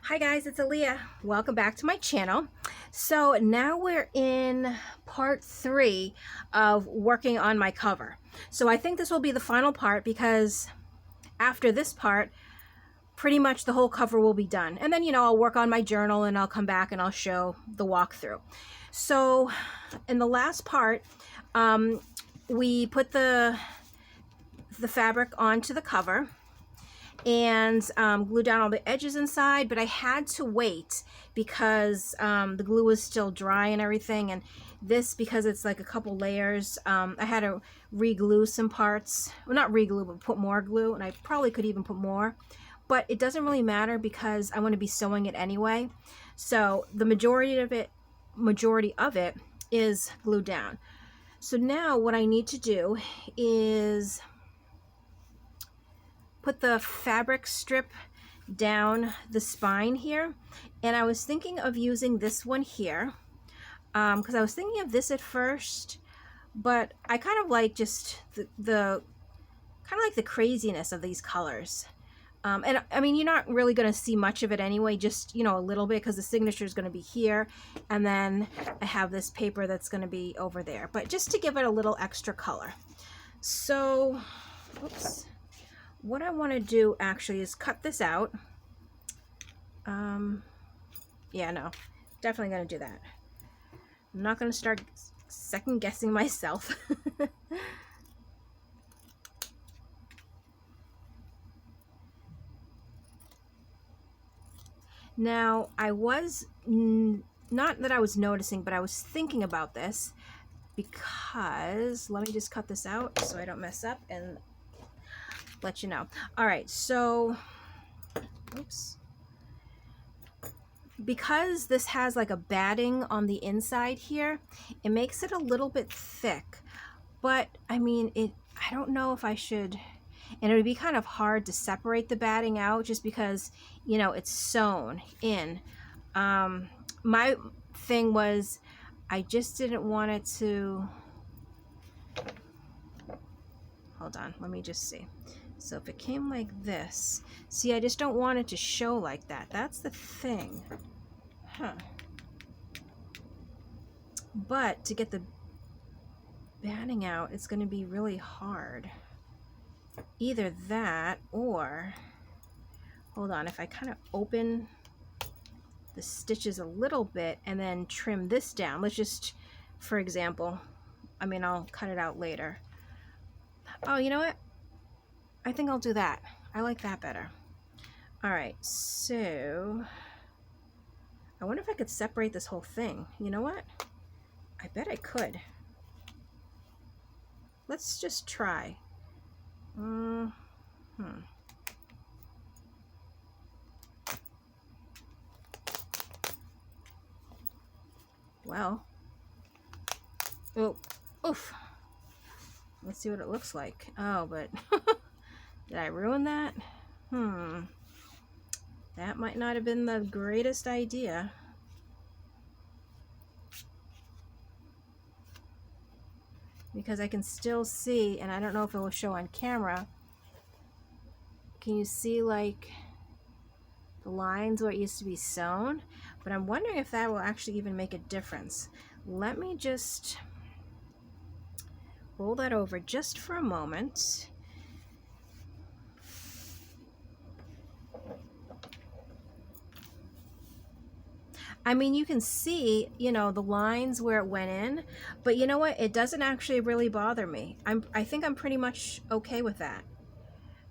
Hi guys, it's Aaliyah. Welcome back to my channel. So now we're in part 3 of working on my cover. So I think this will be the final part because after this part, pretty much the whole cover will be done. And then, I'll work on my journal and I'll come back and I'll show the walkthrough. So in the last part, we put the fabric onto the cover and glue down all the edges inside, but I had to wait because the glue was still dry and everything, and this, because it's like a couple layers, I had to re-glue some parts. Well, not re-glue, but put more glue, and I probably could even put more, but it doesn't really matter because I want to be sewing it anyway. So the majority of it is glued down. So now what I need to do is put the fabric strip down the spine here, and I was thinking of using this one here because I was thinking of this at first, but I kind of like just the kind of like the craziness of these colors. And I mean, you're not really going to see much of it anyway, just, a little bit, because the signature is going to be here, and then I have this paper that's going to be over there, but just to give it a little extra color. So, oops. What I want to do actually is cut this out. Yeah, no, definitely going to do that. I'm not going to start second guessing myself. Now, I was, not that I was noticing, but I was thinking about this because, let me just cut this out so I don't mess up and let you know. All right, so, oops. Because this has like a batting on the inside here, it makes it a little bit thick. But I mean, I don't know if I should, and it would be kind of hard to separate the batting out just because, it's sewn in. My thing was, I just didn't want it to, hold on, let me just see. So if it came like this, see, I just don't want it to show like that. That's the thing. Huh. But to get the batting out, it's going to be really hard. Either that or, hold on, if I kind of open the stitches a little bit and then trim this down, let's just, for example, I mean, I'll cut it out later. Oh, you know what? I think I'll do that. I like that better. All right, so I wonder if I could separate this whole thing. You know what? I bet I could. Let's just try. Well, oh, oof. Let's see what it looks like. Oh, but did I ruin that? That might not have been the greatest idea. Because I can still see, and I don't know if it will show on camera. Can you see like the lines where it used to be sewn? But I'm wondering if that will actually even make a difference. Let me just roll that over just for a moment. I mean, you can see, the lines where it went in, but you know what? It doesn't actually really bother me. I think I'm pretty much okay with that.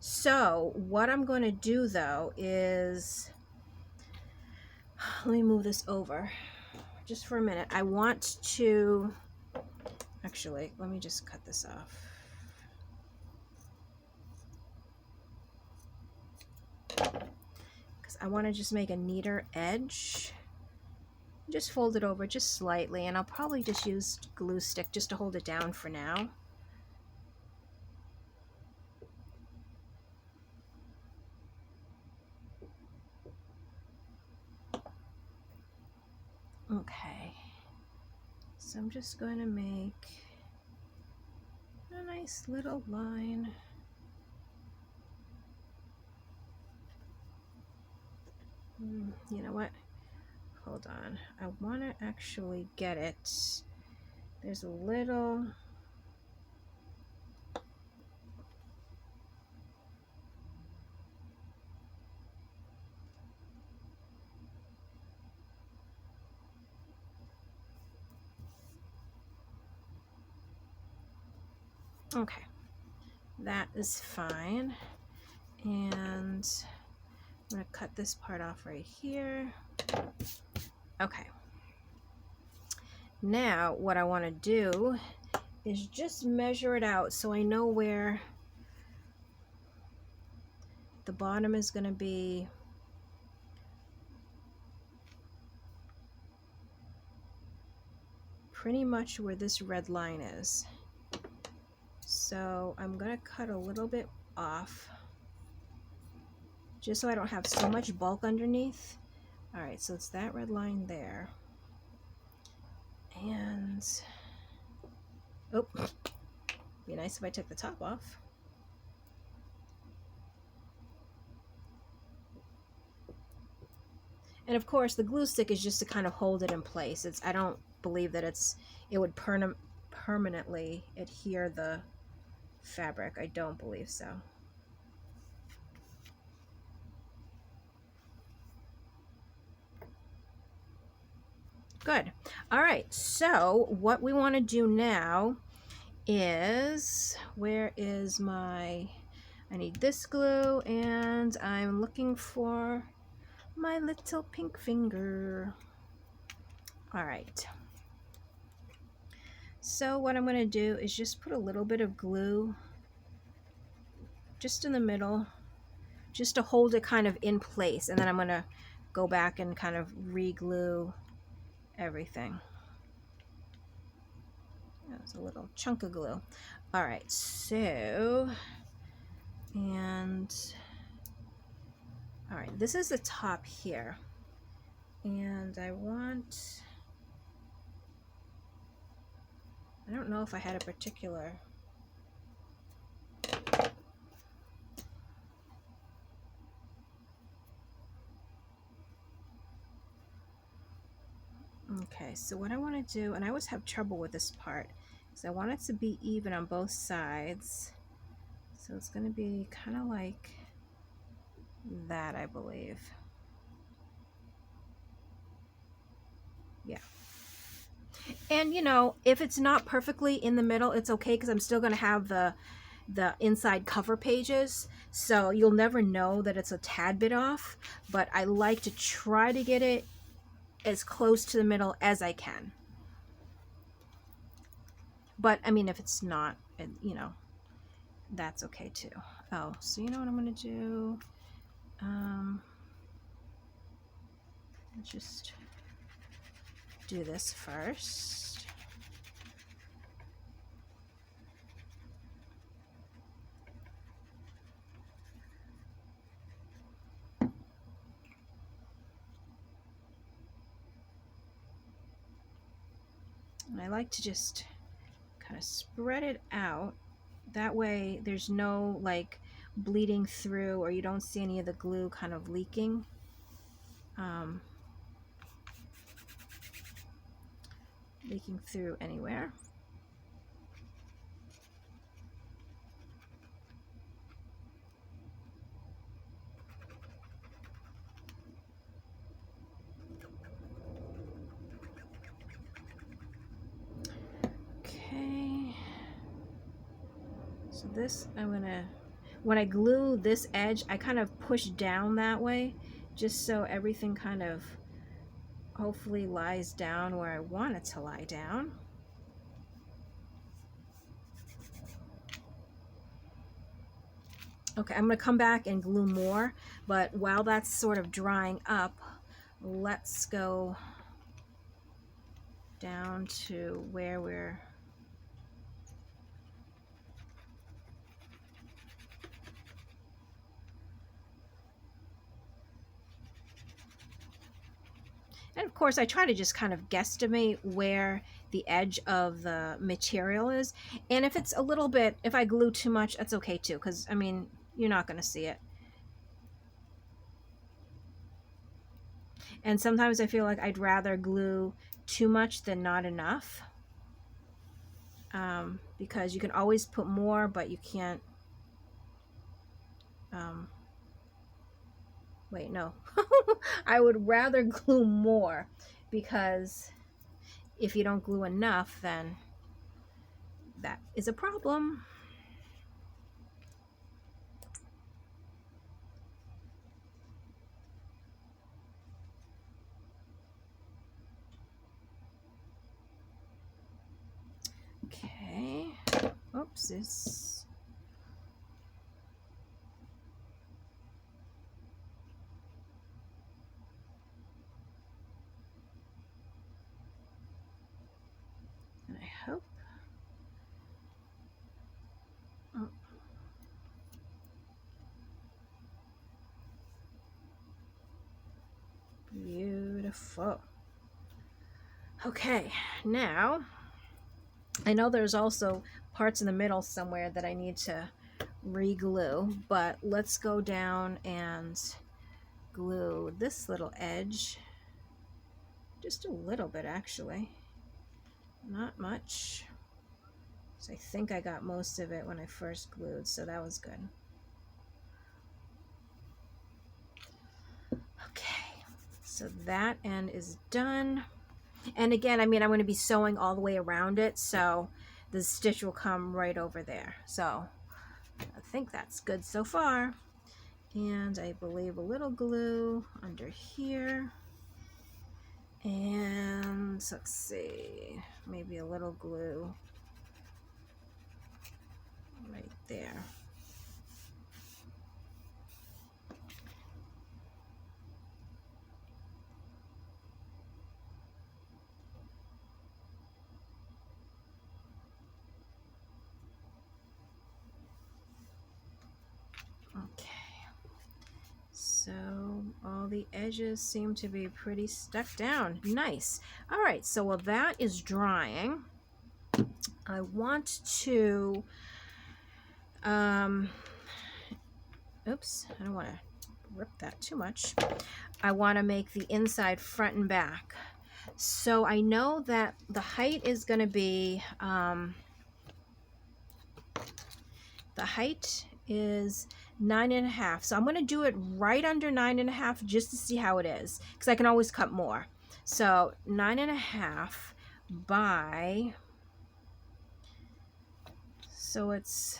So what I'm going to do though is, let me move this over just for a minute. I want to, actually, let me just cut this off. Because I want to just make a neater edge. Just fold it over just slightly, and I'll probably just use glue stick just to hold it down for now. Okay, so I'm just going to make a nice little line. You know what? Hold on. I want to actually get it. There's a little... Okay, that is fine. And I'm going to cut this part off right here. Okay. Now what I want to do is just measure it out so I know where the bottom is going to be. Pretty much where this red line is. So I'm going to cut a little bit off just so I don't have so much bulk underneath. All right, so it's that red line there. And, oh, be nice if I took the top off. And of course the glue stick is just to kind of hold it in place. I don't believe that it would permanently adhere the fabric. I don't believe so. Good. All right, so what we want to do now is, where is my, I need this glue, and I'm looking for my little pink finger. All right. So what I'm going to do is just put a little bit of glue just in the middle, just to hold it kind of in place, and then I'm going to go back and kind of re-glue everything. That's a little chunk of glue. All right, so, and all right, this is the top here, and I don't know if I had a particular, okay, so what I want to do, and I always have trouble with this part, is I want it to be even on both sides. So it's going to be kind of like that, I believe. Yeah. And you know, if it's not perfectly in the middle, it's okay, because I'm still going to have the inside cover pages, so you'll never know that it's a tad bit off, but I like to try to get it as close to the middle as I can. But I mean, if it's not, you know, that's okay too. Oh, so you know what I'm going to do? Let's just do this first. And I like to just kind of spread it out. That way there's no like bleeding through, or you don't see any of the glue kind of leaking. Leaking through anywhere. Okay. So this, I'm gonna, when I glue this edge, I kind of push down that way, just so everything kind of hopefully lies down where I want it to lie down. Okay, I'm going to come back and glue more, but while that's sort of drying up, let's go down to where we're and of course I try to just kind of guesstimate where the edge of the material is, and if it's a little bit, if I glue too much, that's okay too, because I mean, you're not going to see it. And sometimes I feel like I'd rather glue too much than not enough, because you can always put more, but you can't, wait, no. I would rather glue more, because if you don't glue enough, then that is a problem. Okay. Oops, this. And I hope. Oh. Beautiful. Okay, now I know there's also parts in the middle somewhere that I need to re-glue, but let's go down and glue this little edge. Just a little bit, actually. Not much. So I think I got most of it when I first glued, so that was good. Okay, so that end is done. And again, I mean, I'm going to be sewing all the way around it, so the stitch will come right over there. So I think that's good so far. And I believe a little glue under here. And let's see, maybe a little glue right there. Okay, so all the edges seem to be pretty stuck down. Nice. All right, so while that is drying, I want to, oops, I don't want to rip that too much. I want to make the inside front and back. So I know that the height is going to be, the height is 9.5. So I'm going to do it right under 9.5 just to see how it is, because I can always cut more. So 9.5 by, so it's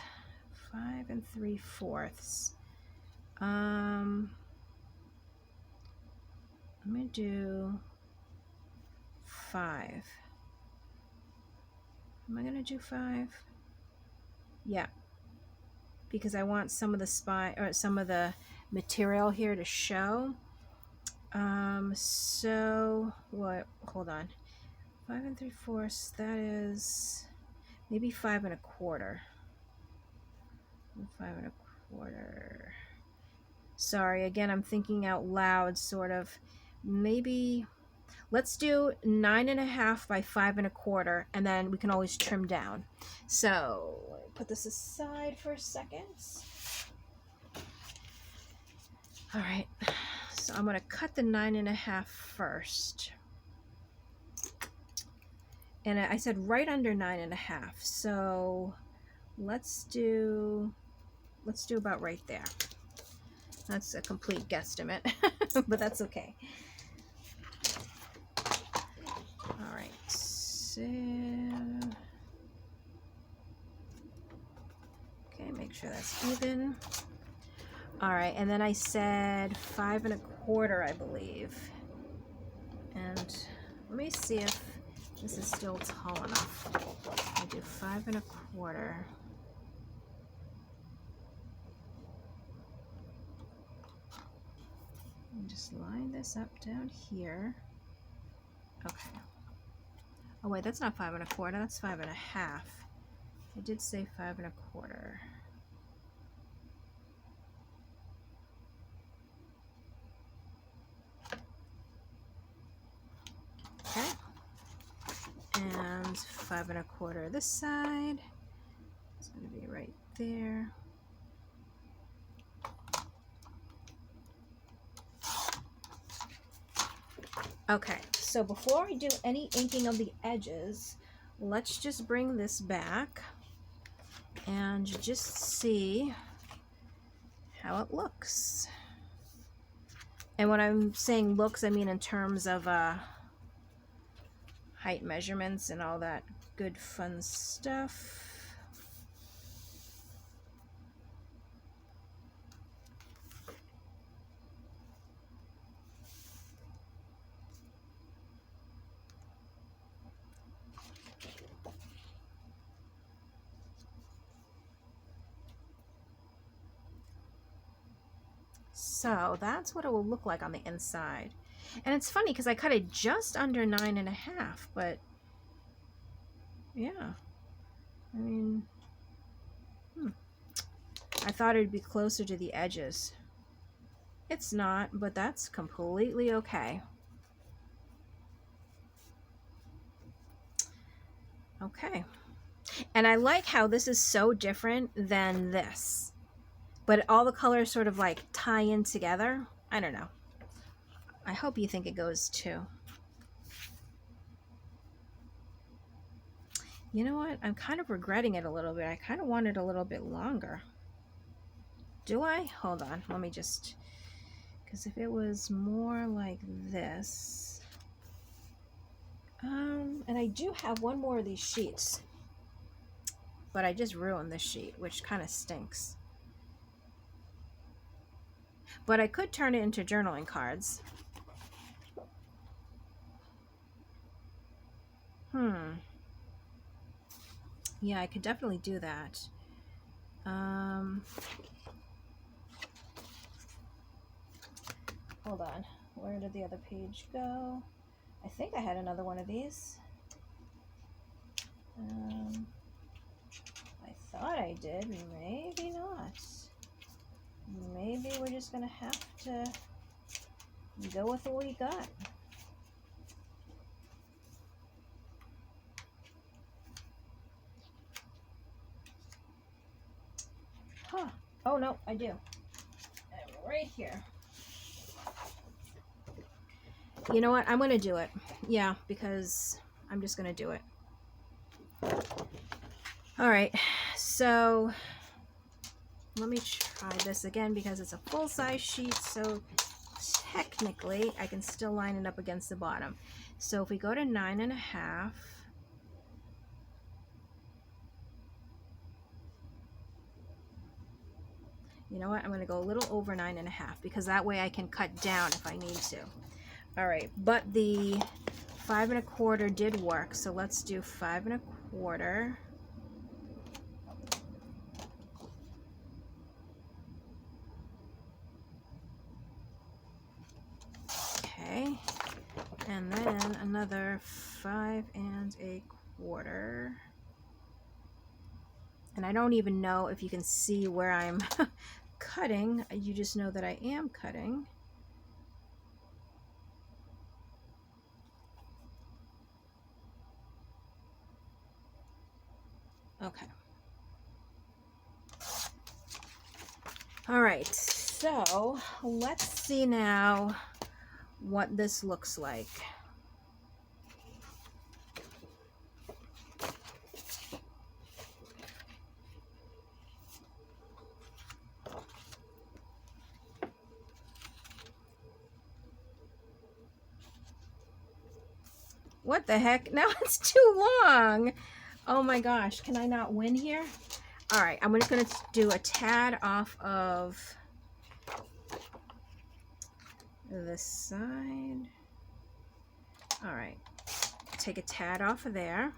5 3/4. I'm going to do 5. Am I going to do 5? Yeah, because I want some of the spine or some of the material here to show. So what, hold on, 5 3/4, that is maybe 5 1/4. 5 1/4. Sorry, again, I'm thinking out loud, sort of. Maybe let's do 9.5 by 5 1/4, and then we can always trim down. So let me put this aside for a second. All right, so I'm going to cut the 9.5 first. And I said right under 9.5, so let's do about right there. That's a complete guesstimate, but that's okay. All right, so okay, make sure that's even. All right, and then I said 5 1/4, I believe. And let me see if this is still tall enough. I do 5 1/4. And just line this up down here. Okay. Oh wait, that's not 5 1/4. That's 5 1/2. I did say 5 1/4. Okay. And 5 1/4 this side. It's going to be right there. Okay, so before I do any inking of the edges, let's just bring this back and just see how it looks. And when I'm saying looks, I mean in terms of height measurements and all that good fun stuff. So that's what it will look like on the inside. And it's funny because I cut it just under 9.5, but yeah, I mean, I thought it'd be closer to the edges. It's not, but that's completely okay. Okay. And I like how this is so different than this, but all the colors sort of like tie in together. I don't know. I hope you think it goes too. You know what? I'm kind of regretting it a little bit. I kind of want it a little bit longer. Do I? Hold on. Let me just... Because if it was more like this... and I do have one more of these sheets. But I just ruined this sheet, which kind of stinks. But I could turn it into journaling cards. Yeah, I could definitely do that. Hold on. Where did the other page go? I think I had another one of these. I thought I did. Maybe not. Maybe we're just gonna have to go with what we got. Huh. Oh no, I do. Right here. You know what? I'm gonna do it. Yeah, because I'm just gonna do it. Alright, so let me try this again because it's a full-size sheet, so technically I can still line it up against the bottom. So if we go to 9.5, you know what? I'm going to go a little over 9.5 because that way I can cut down if I need to. All right, but the 5.25 did work, so let's do 5.25. Okay, and then another 5.25. And I don't even know if you can see where I'm cutting. You just know that I am cutting. Okay. All right, so let's see now what this looks like. What the heck? Now it's too long. Oh my gosh, can I not win here? All right, I'm just gonna do a tad off of this side. All right, take a tad off of there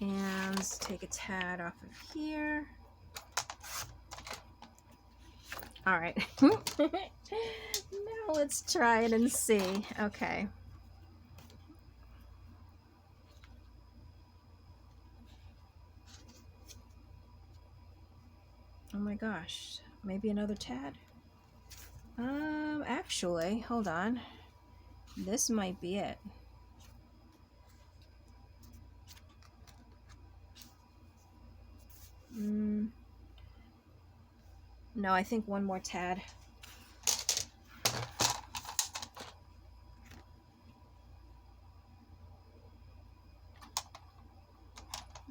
and take a tad off of here. All right, now let's try it and see. Okay. Oh my gosh, maybe another tad? Actually, hold on. This might be it. No, I think one more tad.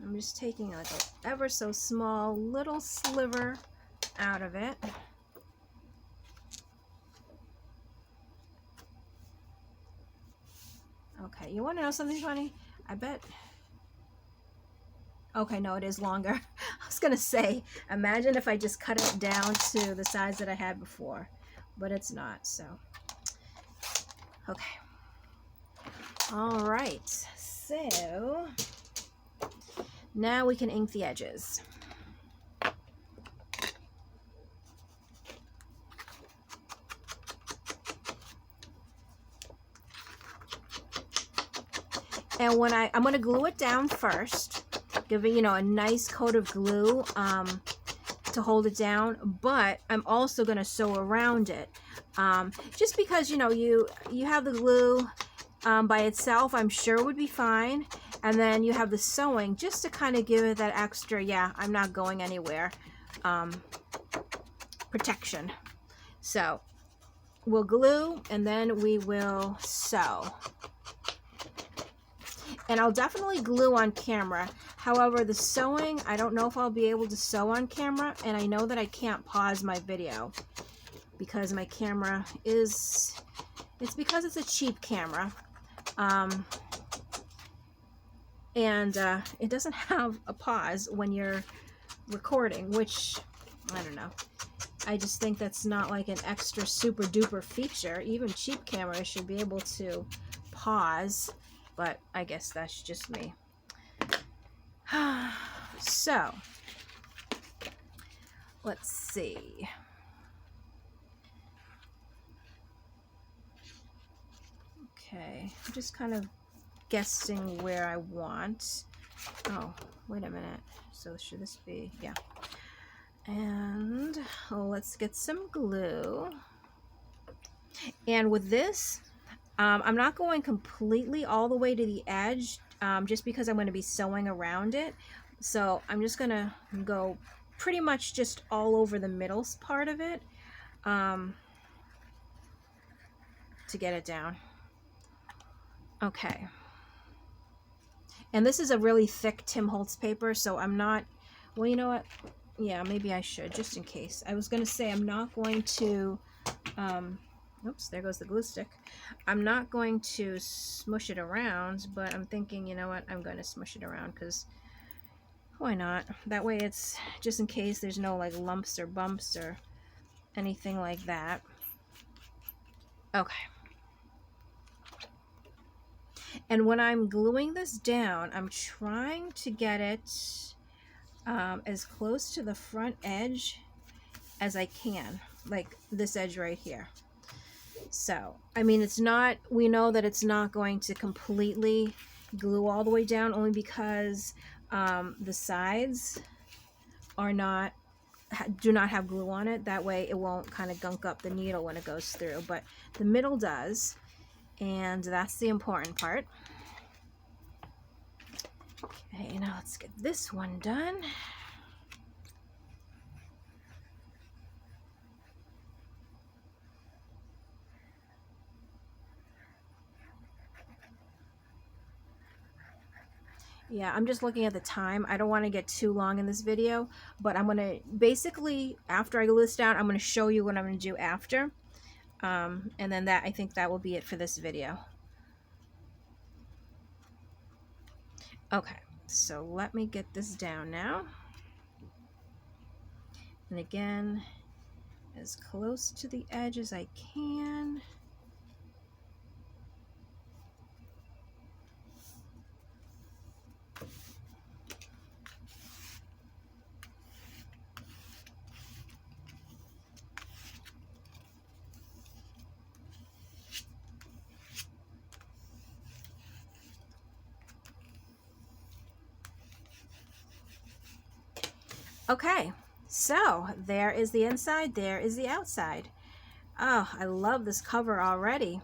I'm just taking like a ever so small little sliver out of it. Okay, you want to know something funny? I bet... Okay, no, it is longer. I was going to say, imagine if I just cut it down to the size that I had before, but it's not, so. Okay. All right, so now we can ink the edges. And when I'm going to glue it down first, giving, you know, a nice coat of glue to hold it down, but I'm also going to sew around it. Just because, you know, you have the glue by itself, I'm sure would be fine. And then you have the sewing just to kind of give it that extra, yeah, I'm not going anywhere, protection. So we'll glue and then we will sew. And I'll definitely glue on camera. However, the sewing, I don't know if I'll be able to sew on camera, and I know that I can't pause my video because my camera is, it's because it's a cheap camera. It doesn't have a pause when you're recording, which, I don't know. I just think that's not like an extra super duper feature. Even cheap cameras should be able to pause. But I guess that's just me. So, let's see. Okay, I'm just kind of guessing where I want. Oh, wait a minute. So should this be, yeah. And let's get some glue. And with this, I'm not going completely all the way to the edge, just because I'm going to be sewing around it. So I'm just going to go pretty much just all over the middle part of it to get it down. Okay. And this is a really thick Tim Holtz paper, so I'm not, well, you know what? Yeah, maybe I should, just in case. I was going to say I'm not going to... oops, there goes the glue stick. I'm not going to smush it around, but I'm thinking, you know what, I'm going to smush it around because why not? That way it's just in case there's no like lumps or bumps or anything like that. Okay. And when I'm gluing this down, I'm trying to get it as close to the front edge as I can, like this edge right here. So, I mean, it's not, we know that it's not going to completely glue all the way down, only because the sides are not, do not have glue on it. That way it won't kind of gunk up the needle when it goes through, but the middle does, and that's the important part. Okay, now let's get this one done. Yeah, I'm just looking at the time. I don't want to get too long in this video, but I'm going to basically, after I glue this down, I'm going to show you what I'm going to do after. And then that, I think that will be it for this video. Okay, so let me get this down now. And again, as close to the edge as I can. Okay, so there is the inside, there is the outside. Oh, I love this cover already.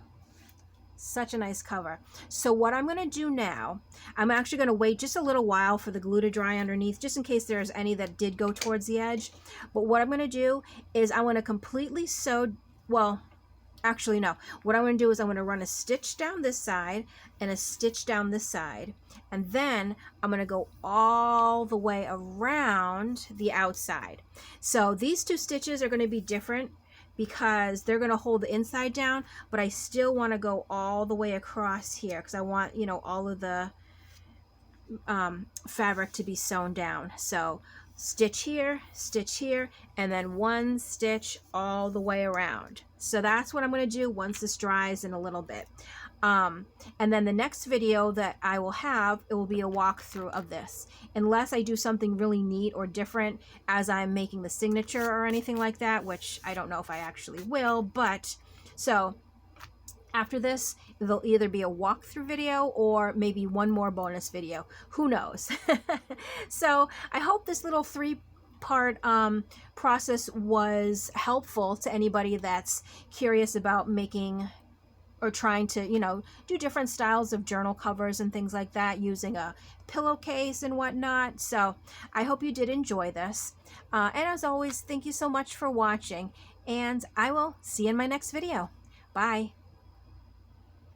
Such a nice cover. So what I'm going to do now, I'm actually going to wait just a little while for the glue to dry underneath, just in case there's any that did go towards the edge. But what I'm going to do is I want to completely sew, well, Actually, no. What I'm going to do is I'm going to run a stitch down this side and a stitch down this side. And then I'm going to go all the way around the outside. So these two stitches are going to be different because they're going to hold the inside down, but I still want to go all the way across here because I want, you know, all of the fabric to be sewn down. So stitch here, and then one stitch all the way around. So that's what I'm going to do once this dries in a little bit. And then the next video that I will have, it will be a walkthrough of this. Unless I do something really neat or different as I'm making the signature or anything like that, which I don't know if I actually will, but so after this, there'll either be a walkthrough video or maybe one more bonus video. Who knows? So I hope this little three-part process was helpful to anybody that's curious about making or trying to, you know, do different styles of journal covers and things like that using a pillowcase and whatnot. So I hope you did enjoy this. And as always, thank you so much for watching, and I will see you in my next video. Bye.